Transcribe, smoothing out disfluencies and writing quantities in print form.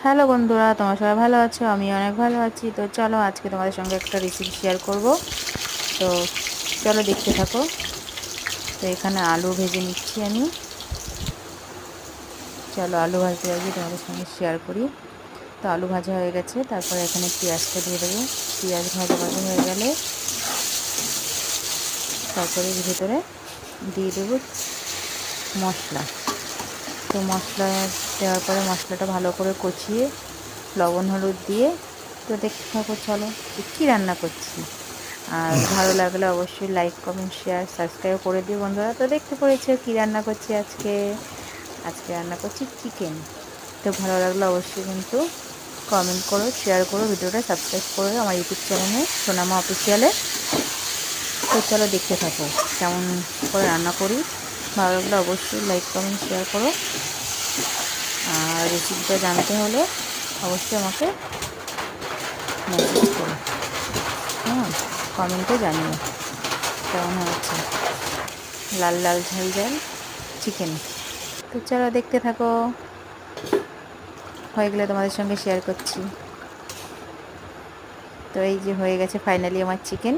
Hello বন্ধুরা, তোমরা সবাই ভালো আছো? আমি অনেক ভালো আছি। তো চলো আজকে তোমাদের সঙ্গে একটা রেসিপি শেয়ার করব। তো চলো দেখতে থাকো। তো এখানে আলু ভেজে নিচ্ছি আমি। চলো আলু ভাজতে ভাজতে তোমাদের সঙ্গে শেয়ার করি। তো আলু ভাজা হয়ে গেছে, তারপরে এখানে পেঁয়াজটা দিয়ে দেবো। পেঁয়াজ ভাজা ভাজা হয়ে গেলে তারপরে এর ভিতরে দিয়ে দেবো মশলা। তো মশলা দেওয়ার পরে মশলাটা ভালো করে কষিয়ে লবণ হলুদ দিয়ে তো দেখতে থাকো। চলো কী রান্না করছি। আর ভালো লাগলে অবশ্যই লাইক কমেন্ট শেয়ার সাবস্ক্রাইব করে দিও বন্ধুরা। তো দেখতে পড়েছো কী রান্না করছি আজকে। আজকে রান্না করছি চিকেন। তো ভালো লাগলে অবশ্যই কিন্তু কমেন্ট করো, শেয়ার করো, ভিডিওটা সাবস্ক্রাইব করো আমার ইউটিউব চ্যানেলে সোনামা অফিসিয়ালে। তো চলো দেখতে থাকো কেমন করে রান্না করি। ভালো লাগলে অবশ্যই লাইক কমেন্ট শেয়ার করো। আর রেসিপিটা জানতে হলে অবশ্যই আমাকে মেসেজ করো, হ্যাঁ, কমেন্টে জানিও কেমন হয়েছে লাল লাল ঝাল ঝাল চিকেন। তো চলো দেখতে থাকো, হয়ে গেলে তোমাদের সঙ্গে শেয়ার করছি। তো এই যে হয়ে গেছে ফাইনালি আমার চিকেন।